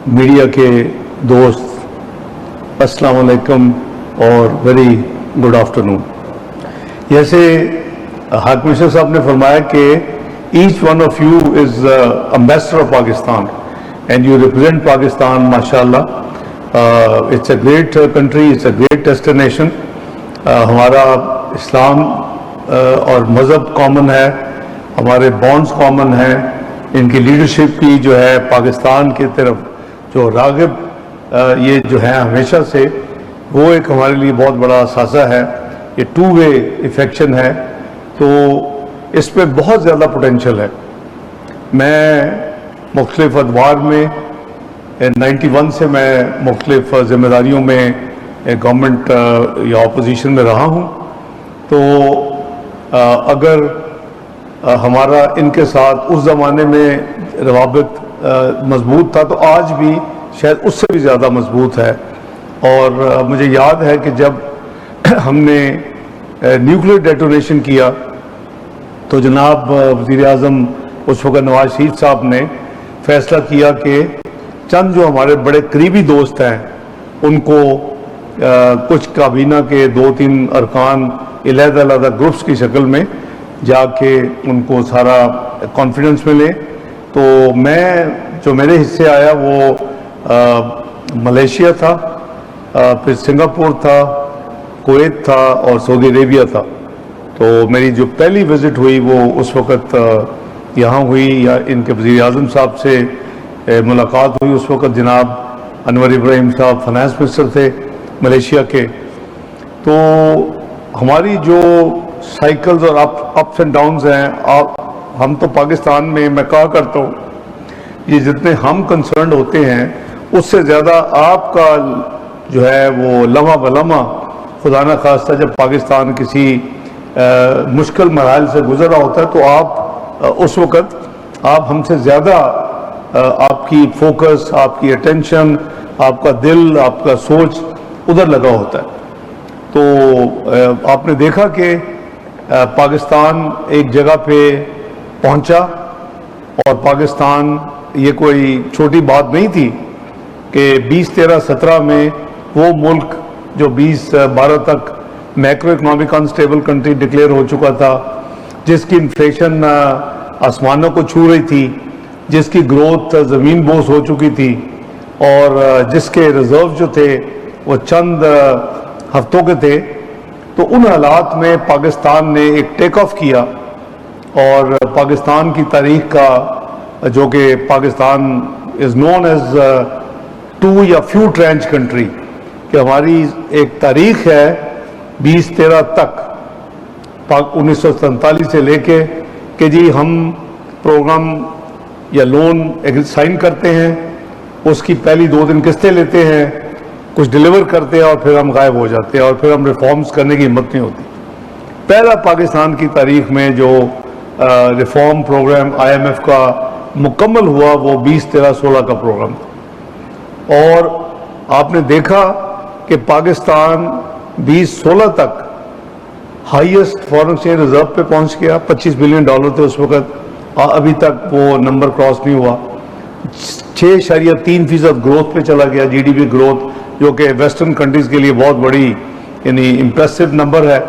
Media के दोस्त, अस्सलाम वालेकुम और वेरी गुड आफ्टरनून। जैसे हाकिम साहब ने फरमाया कि each one of you is ambassador of Pakistan and you represent Pakistan माशाल्लाह। It's a great country, it's a great destination. हमारा इस्लाम और मज़हब कॉमन है, हमारे बॉन्ड्स कॉमन हैं। इनकी लीडरशिप की जो है पाकिस्तान की तरफ जो राग़िब ये जो है हमेशा से, वो एक हमारे लिए बहुत बड़ा असासा है। ये टू वे इफेक्शन है, तो इस पर बहुत ज़्यादा पोटेंशल है। मैं मुख्तलिफ अदवार में 91 से मैं मुख्तलिफ ज़िम्मेदारियों में गवर्नमेंट या अपोजिशन में रहा हूँ। तो अगर हमारा इनके साथ उस ज़माने में रवाबित मजबूत था, तो आज भी शायद उससे भी ज़्यादा मजबूत है। और मुझे याद है कि जब हमने न्यूक्लियर डेटोनेशन किया तो जनाब वज़ीर आज़म उस वक़्त नवाज शरीफ साहब ने फैसला किया कि चंद जो हमारे बड़े करीबी दोस्त हैं उनको कुछ काबीना के 2-3 अरकान अलग-अलग ग्रुप्स की शक्ल में जाके उनको सारा कॉन्फिडेंस मिले। तो मैं जो मेरे हिस्से आया वो मलेशिया था, फिर सिंगापुर था, कुवैत था और सऊदी अरेबिया था। तो मेरी जो पहली विज़िट हुई वो उस वक़्त यहाँ हुई, या इनके वज़ीर आज़म साहब से मुलाकात हुई। उस वक़्त जनाब अनवर इब्राहिम साहब फाइनेंस मिनिस्टर थे मलेशिया के। तो हमारी जो साइकिल्स और अप्स एंड डाउन्स हैं, हम तो पाकिस्तान में, मैं कहा करता हूँ, ये जितने हम कंसर्न होते हैं उससे ज़्यादा आपका जो है वो लम्हा बलम्हा खुदा न खास्ता जब पाकिस्तान किसी मुश्किल मराहल से गुजर रहा होता है, तो आप उस वक़्त आप हमसे ज़्यादा आपकी फोकस, आपकी अटेंशन, आपका दिल, आपका सोच उधर लगा होता है। तो आपने देखा कि पाकिस्तान एक जगह पे पहुंचा, और पाकिस्तान ये कोई छोटी बात नहीं थी कि 2013-17 में वो मुल्क जो 2012 तक macro economic unstable country declare हो चुका था, जिसकी इन्फ्लेशन आसमानों को छू रही थी, जिसकी ग्रोथ ज़मीन बोस हो चुकी थी, और जिसके रिजर्व जो थे वो चंद हफ्तों के थे। तो उन हालात में पाकिस्तान ने एक टेक ऑफ किया, और पाकिस्तान की तारीख का, जो कि Pakistan is known as to या फ्यू ट्रेंच कंट्री, कि हमारी एक तारीख है 2013 तक, 1947 से लेके कि जी हम प्रोग्राम या लोन साइन करते हैं, उसकी पहली 2 दिन किस्तें लेते हैं, कुछ डिलीवर करते हैं और फिर हम गायब हो जाते हैं, और फिर हम रिफॉर्म्स करने की हिम्मत नहीं होती। पहला पाकिस्तान की तारीख में जो रिफॉर्म प्रोग्राम IMF का मुकम्मल हुआ वो 2013-16 का प्रोग्राम था। और आपने देखा कि पाकिस्तान 2016 तक हाईएस्ट फॉरेन एक्सचेंज रिजर्व पे पहुंच गया। $25 बिलियन थे उस वक़्त, अभी तक वो नंबर क्रॉस नहीं हुआ। 6.3% ग्रोथ पे चला गया, GDP ग्रोथ, जो कि वेस्टर्न कंट्रीज़ के लिए बहुत बड़ी यानी इम्प्रेसिव नंबर है।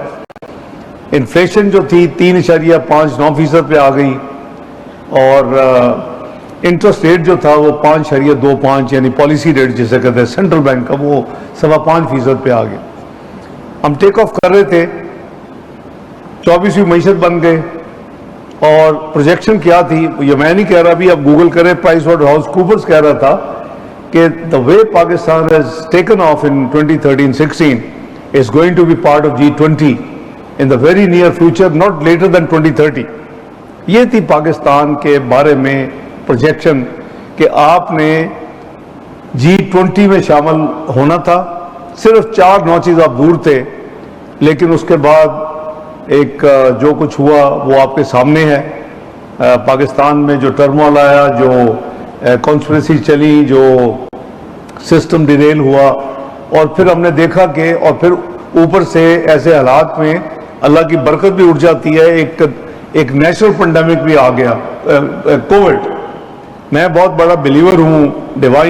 इन्फ्लेशन जो थी 3.59% पे आ गई, और इंटरेस्ट रेट जो था वो 5.25 यानी पॉलिसी रेट जिसे कहते हैं सेंट्रल बैंक का, वो 5.25% पे आ गया। हम टेक ऑफ कर रहे थे, 24वीं मईशत बन गए। और प्रोजेक्शन क्या थी, ये मैं नहीं कह रहा, अभी आप गूगल करें, PricewaterhouseCoopers कह रहा था कि the way Pakistan has taken off in 2013-16 is going to be part of G20 in the very near future, not later than 2030। ये थी पाकिस्तान के बारे में प्रोजेक्शन कि आपने G20 में शामिल होना था। सिर्फ 4 नॉचेज आप दूर थे, लेकिन उसके बाद एक जो कुछ हुआ वो आपके सामने है। पाकिस्तान में जो टर्मोइल आया, जो कॉन्स्पिरेसी चली, जो सिस्टम डिरेल हुआ, और फिर हमने देखा कि, और फिर ऊपर से ऐसे हालात में अल्लाह की बरकत भी उठ जाती है, एक नेशनल पेंडेमिक भी आ गया, कोविड। मैं बहुत बड़ा बिलीवर हूँ डिवाइन